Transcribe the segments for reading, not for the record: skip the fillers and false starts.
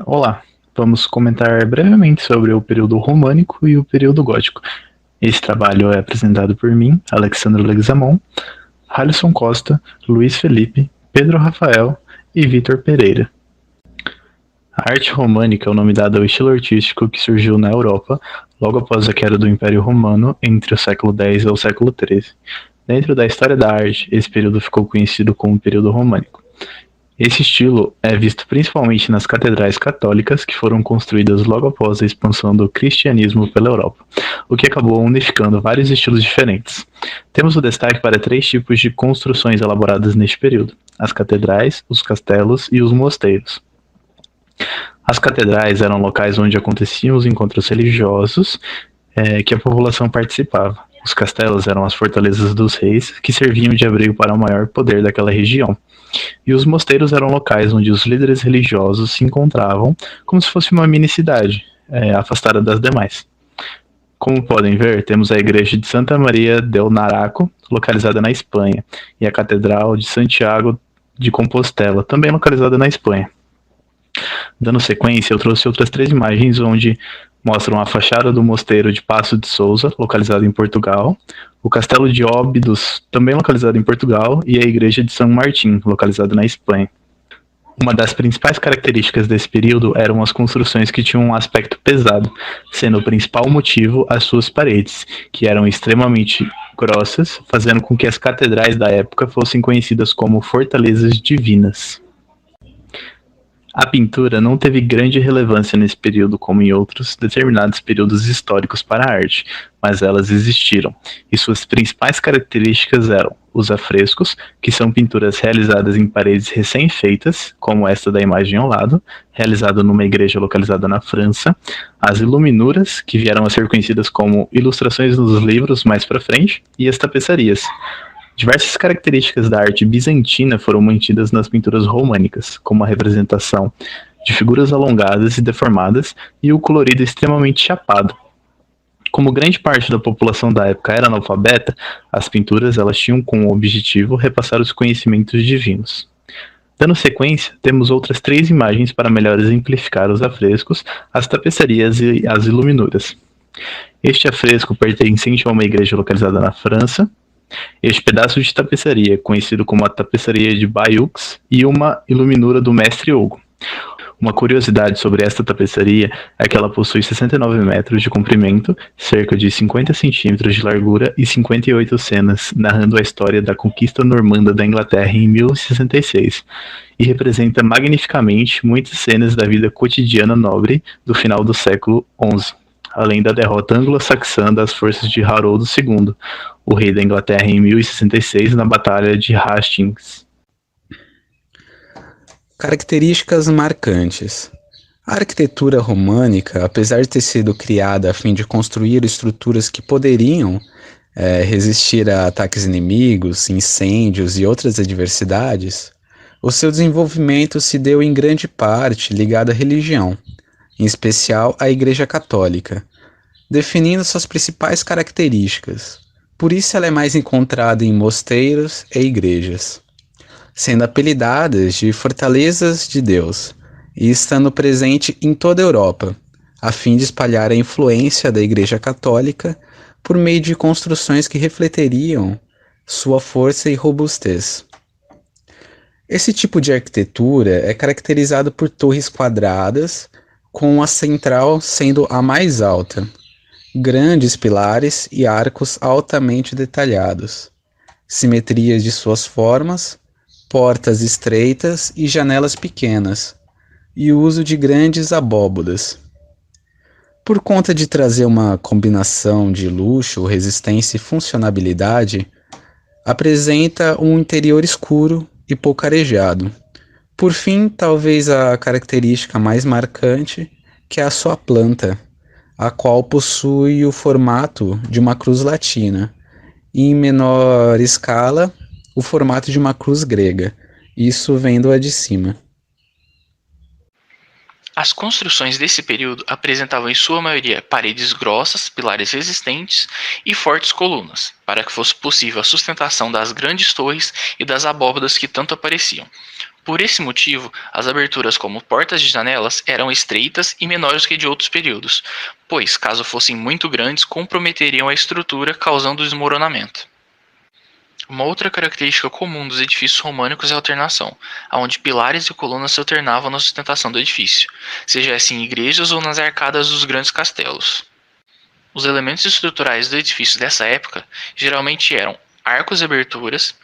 Olá, vamos comentar brevemente sobre o período românico e o período gótico. Esse trabalho é apresentado por mim, Alexandre Leguizamon, Alisson Costa, Luiz Felipe, Pedro Rafael e Vitor Pereira. A arte românica é o nome dado ao estilo artístico que surgiu na Europa logo após a queda do Império Romano entre o século X e o século XIII. Dentro da história da arte, esse período ficou conhecido como período românico. Esse estilo é visto principalmente nas catedrais católicas que foram construídas logo após a expansão do cristianismo pela Europa, o que acabou unificando vários estilos diferentes. Temos o destaque para três tipos de construções elaboradas neste período: as catedrais, os castelos e os mosteiros. As catedrais eram locais onde aconteciam os encontros religiosos que a população participava. Os castelos eram as fortalezas dos reis, que serviam de abrigo para o maior poder daquela região. E os mosteiros eram locais onde os líderes religiosos se encontravam, como se fosse uma mini cidade, afastada das demais. Como podem ver, temos a igreja de Santa Maria del Naraco, localizada na Espanha, e a Catedral de Santiago de Compostela, também localizada na Espanha. Dando sequência, eu trouxe outras três imagens onde mostram a fachada do mosteiro de Paço de Souza, localizado em Portugal, o castelo de Óbidos, também localizado em Portugal, e a igreja de São Martim, localizada na Espanha. Uma das principais características desse período eram as construções que tinham um aspecto pesado, sendo o principal motivo as suas paredes, que eram extremamente grossas, fazendo com que as catedrais da época fossem conhecidas como fortalezas divinas. A pintura não teve grande relevância nesse período como em outros determinados períodos históricos para a arte, mas elas existiram, e suas principais características eram os afrescos, que são pinturas realizadas em paredes recém-feitas, como esta da imagem ao lado, realizada numa igreja localizada na França, as iluminuras, que vieram a ser conhecidas como ilustrações nos livros mais para frente, e as tapeçarias. Diversas características da arte bizantina foram mantidas nas pinturas românicas, como a representação de figuras alongadas e deformadas e o colorido extremamente chapado. Como grande parte da população da época era analfabeta, as pinturas elas tinham como objetivo repassar os conhecimentos divinos. Dando sequência, temos outras três imagens para melhor exemplificar os afrescos, as tapeçarias e as iluminuras. Este afresco pertencente a uma igreja localizada na França. Este pedaço de tapeçaria, conhecido como a tapeçaria de Bayeux, e uma iluminura do mestre Hugo. Uma curiosidade sobre esta tapeçaria é que ela possui 69 metros de comprimento, cerca de 50 centímetros de largura e 58 cenas, narrando a história da conquista normanda da Inglaterra em 1066, e representa magnificamente muitas cenas da vida cotidiana nobre do final do século XI, além da derrota anglo-saxã das forças de Harold II, o rei da Inglaterra em 1066 na Batalha de Hastings. Características marcantes. A arquitetura românica, apesar de ter sido criada a fim de construir estruturas que poderiam resistir a ataques inimigos, incêndios e outras adversidades, o seu desenvolvimento se deu em grande parte ligado à religião, em especial à Igreja Católica, definindo suas principais características. Por isso ela é mais encontrada em mosteiros e igrejas, sendo apelidadas de fortalezas de Deus, e estando presente em toda a Europa, a fim de espalhar a influência da Igreja Católica por meio de construções que refletiriam sua força e robustez. Esse tipo de arquitetura é caracterizado por torres quadradas, com a central sendo a mais alta, grandes pilares e arcos altamente detalhados, simetrias de suas formas, portas estreitas e janelas pequenas, e o uso de grandes abóbodas. Por conta de trazer uma combinação de luxo, resistência e funcionalidade, apresenta um interior escuro e pouco arejado. Por fim, talvez a característica mais marcante, que é a sua planta, a qual possui o formato de uma cruz latina, e em menor escala, o formato de uma cruz grega, isso vendo-a de cima. As construções desse período apresentavam em sua maioria paredes grossas, pilares resistentes e fortes colunas, para que fosse possível a sustentação das grandes torres e das abóbadas que tanto apareciam. Por esse motivo, as aberturas como portas de janelas eram estreitas e menores que de outros períodos, pois, caso fossem muito grandes, comprometeriam a estrutura, causando desmoronamento. Uma outra característica comum dos edifícios românicos é a alternação, onde pilares e colunas se alternavam na sustentação do edifício, seja em igrejas ou nas arcadas dos grandes castelos. Os elementos estruturais do edifício dessa época geralmente eram arcos e aberturas,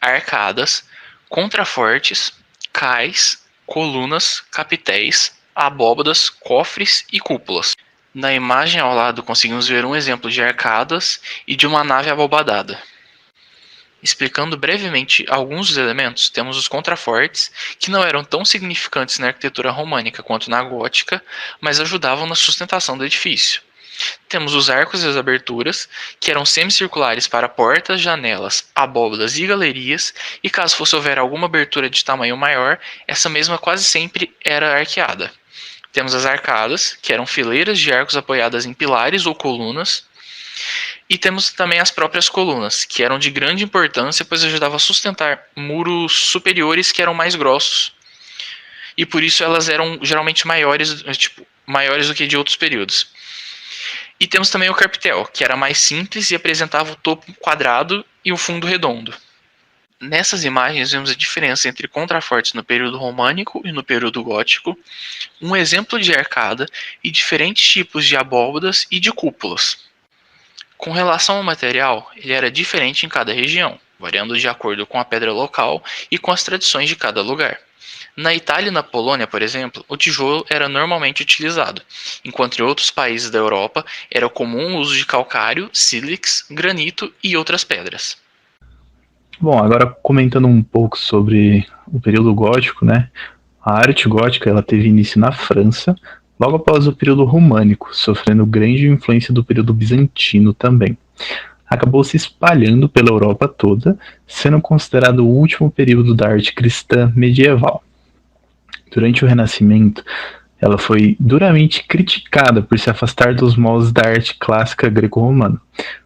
arcadas, contrafortes, cais, colunas, capitéis, abóbadas, cofres e cúpulas. Na imagem ao lado conseguimos ver um exemplo de arcadas e de uma nave abobadada. Explicando brevemente alguns dos elementos, temos os contrafortes, que não eram tão significantes na arquitetura românica quanto na gótica, mas ajudavam na sustentação do edifício. Temos os arcos e as aberturas, que eram semicirculares para portas, janelas, abóbadas e galerias, e caso fosse houver alguma abertura de tamanho maior, essa mesma quase sempre era arqueada. Temos as arcadas, que eram fileiras de arcos apoiadas em pilares ou colunas, e temos também as próprias colunas, que eram de grande importância, pois ajudavam a sustentar muros superiores que eram mais grossos, e por isso elas eram geralmente maiores do que de outros períodos. E temos também o capitel, que era mais simples e apresentava o topo quadrado e o fundo redondo. Nessas imagens vemos a diferença entre contrafortes no período românico e no período gótico, um exemplo de arcada e diferentes tipos de abóbadas e de cúpulas. Com relação ao material, ele era diferente em cada região, variando de acordo com a pedra local e com as tradições de cada lugar. Na Itália e na Polônia, por exemplo, o tijolo era normalmente utilizado, enquanto em outros países da Europa era comum o uso de calcário, sílex, granito e outras pedras. Bom, agora comentando um pouco sobre o período gótico, né? A arte gótica ela teve início na França, logo após o período românico, sofrendo grande influência do período bizantino também. Acabou se espalhando pela Europa toda, sendo considerado o último período da arte cristã medieval. Durante o Renascimento, ela foi duramente criticada por se afastar dos moldes da arte clássica greco-romana.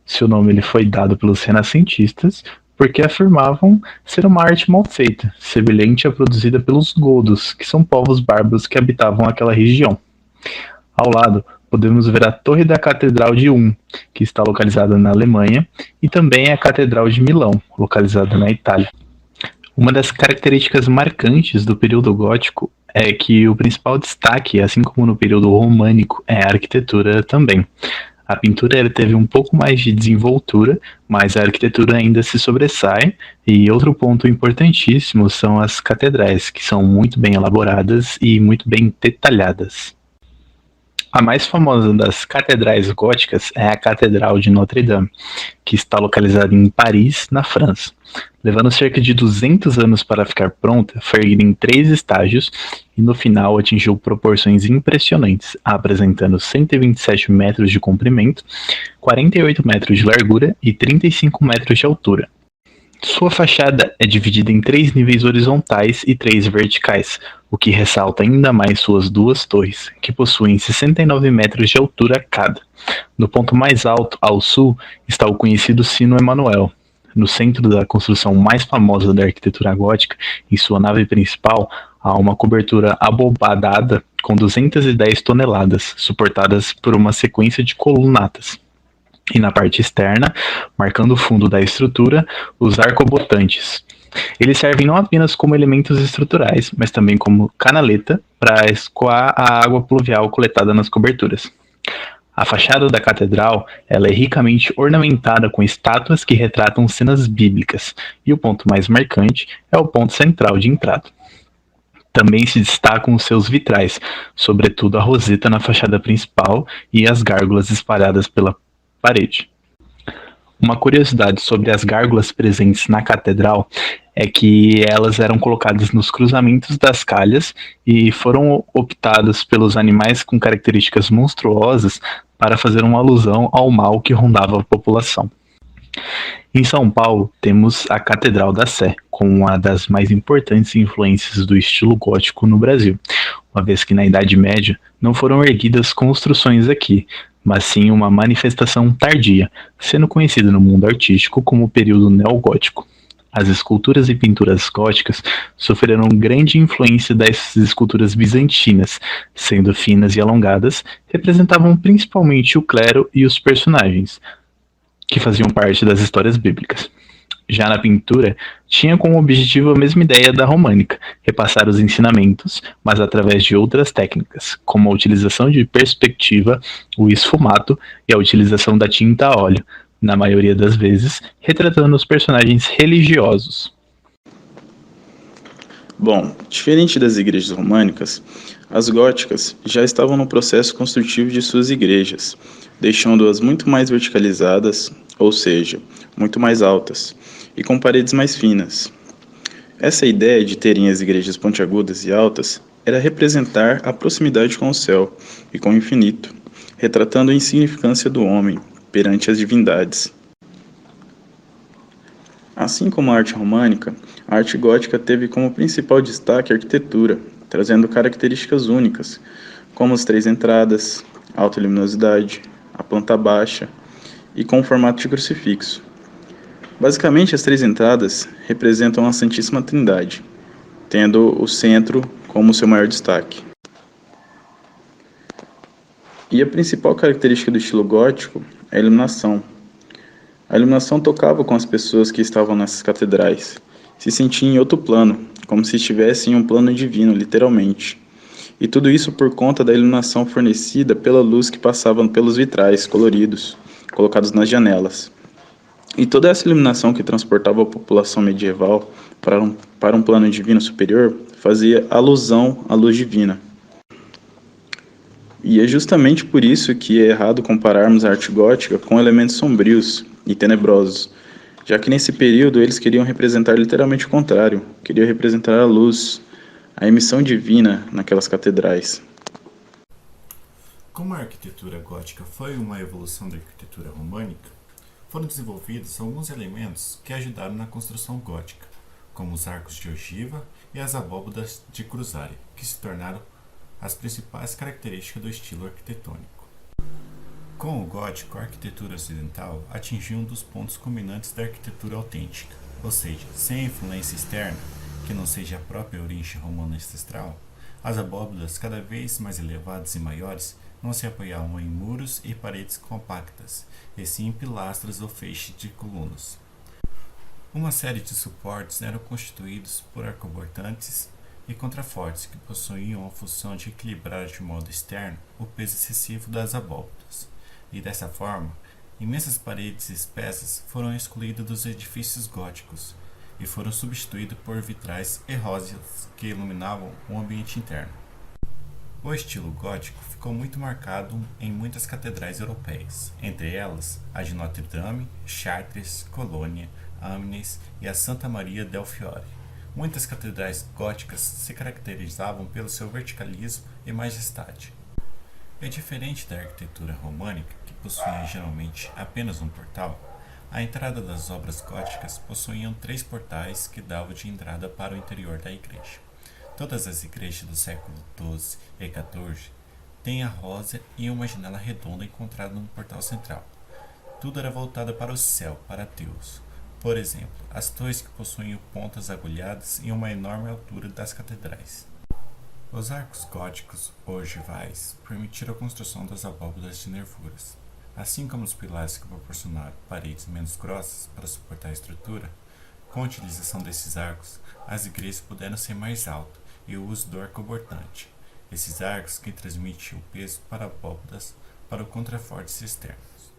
Seu nome ele foi dado pelos renascentistas porque afirmavam ser uma arte mal feita, semelhante à produzida pelos godos, que são povos bárbaros que habitavam aquela região. Ao lado, podemos ver a Torre da Catedral de que está localizada na Alemanha, e também a Catedral de Milão, localizada na Itália. Uma das características marcantes do período gótico é que o principal destaque, assim como no período românico, é a arquitetura também. A pintura ela teve um pouco mais de desenvoltura, mas a arquitetura ainda se sobressai, e outro ponto importantíssimo são as catedrais, que são muito bem elaboradas e muito bem detalhadas. A mais famosa das catedrais góticas é a Catedral de Notre-Dame, que está localizada em Paris, na França. Levando cerca de 200 anos para ficar pronta, foi erguida em 3 estágios e no final atingiu proporções impressionantes, apresentando 127 metros de comprimento, 48 metros de largura e 35 metros de altura. Sua fachada é dividida em 3 níveis horizontais e 3 verticais, o que ressalta ainda mais suas 2 torres, que possuem 69 metros de altura cada. No ponto mais alto, ao sul, está o conhecido Sino Emanuel. No centro da construção mais famosa da arquitetura gótica, em sua nave principal, há uma cobertura abobadada com 210 toneladas, suportadas por uma sequência de colunatas. E na parte externa, marcando o fundo da estrutura, os arcobotantes. Eles servem não apenas como elementos estruturais, mas também como canaleta para escoar a água pluvial coletada nas coberturas. A fachada da catedral ela é ricamente ornamentada com estátuas que retratam cenas bíblicas, e o ponto mais marcante é o ponto central de entrada. Também se destacam os seus vitrais, sobretudo a roseta na fachada principal e as gárgulas espalhadas pela parede. Uma curiosidade sobre as gárgulas presentes na catedral é que elas eram colocadas nos cruzamentos das calhas e foram optadas pelos animais com características monstruosas para fazer uma alusão ao mal que rondava a população. Em São Paulo, temos a Catedral da Sé, como uma das mais importantes influências do estilo gótico no Brasil, uma vez que na Idade Média não foram erguidas construções aqui, mas sim uma manifestação tardia, sendo conhecida no mundo artístico como o período neogótico. As esculturas e pinturas góticas sofreram grande influência das esculturas bizantinas, sendo finas e alongadas, representavam principalmente o clero e os personagens, que faziam parte das histórias bíblicas. Já na pintura, tinha como objetivo a mesma ideia da românica, repassar os ensinamentos, mas através de outras técnicas, como a utilização de perspectiva, o esfumato e a utilização da tinta a óleo, na maioria das vezes, retratando os personagens religiosos. Bom, diferente das igrejas românicas, as góticas já estavam no processo construtivo de suas igrejas, deixando-as muito mais verticalizadas, ou seja, muito mais altas, e com paredes mais finas. Essa ideia de terem as igrejas pontiagudas e altas era representar a proximidade com o céu e com o infinito, retratando a insignificância do homem perante as divindades. Assim como a arte românica, a arte gótica teve como principal destaque a arquitetura, trazendo características únicas, como as 3 entradas, alta luminosidade, a planta baixa e com o formato de crucifixo. Basicamente, as 3 entradas representam a Santíssima Trindade, tendo o centro como seu maior destaque. E a principal característica do estilo gótico é a iluminação. A iluminação tocava com as pessoas que estavam nessas catedrais, se sentiam em outro plano, como se estivessem em um plano divino, literalmente. E tudo isso por conta da iluminação fornecida pela luz que passava pelos vitrais coloridos, colocados nas janelas. E toda essa iluminação que transportava a população medieval para um plano divino superior fazia alusão à luz divina. E é justamente por isso que é errado compararmos a arte gótica com elementos sombrios e tenebrosos, já que nesse período eles queriam representar literalmente o contrário, queriam representar a luz, a emissão divina naquelas catedrais. Como a arquitetura gótica foi uma evolução da arquitetura românica, foram desenvolvidos alguns elementos que ajudaram na construção gótica, como os arcos de ogiva e as abóbadas de cruzária, que se tornaram as principais características do estilo arquitetônico. Com o gótico, a arquitetura ocidental atingiu um dos pontos culminantes da arquitetura autêntica, ou seja, sem influência externa, que não seja a própria origem romana ancestral, as abóbadas cada vez mais elevadas e maiores não se apoiavam em muros e paredes compactas, e sim em pilastras ou feixes de colunas. Uma série de suportes eram constituídos por arcobortantes e contrafortes que possuíam a função de equilibrar de modo externo o peso excessivo das abóbadas, e dessa forma, imensas paredes espessas foram excluídas dos edifícios góticos e foram substituídas por vitrais e rosas que iluminavam o ambiente interno. O estilo gótico ficou muito marcado em muitas catedrais europeias, entre elas a de Notre Dame, Chartres, Colônia, Amiens e a Santa Maria del Fiore. Muitas catedrais góticas se caracterizavam pelo seu verticalismo e majestade. É diferente da arquitetura românica, que possuía geralmente apenas um portal, a entrada das obras góticas possuíam 3 portais que davam de entrada para o interior da igreja. Todas as igrejas do século XII e XIV têm a rosa e uma janela redonda encontrada no portal central. Tudo era voltado para o céu, para Deus. Por exemplo, as torres que possuíam pontas agulhadas e uma enorme altura das catedrais. Os arcos góticos ogivais permitiram a construção das abóbadas de nervuras. Assim como os pilares que proporcionaram paredes menos grossas para suportar a estrutura, com a utilização desses arcos, as igrejas puderam ser mais altas e o uso do arcobortante. Esses arcos que transmitiam o peso para abóbadas para os contrafortes externos.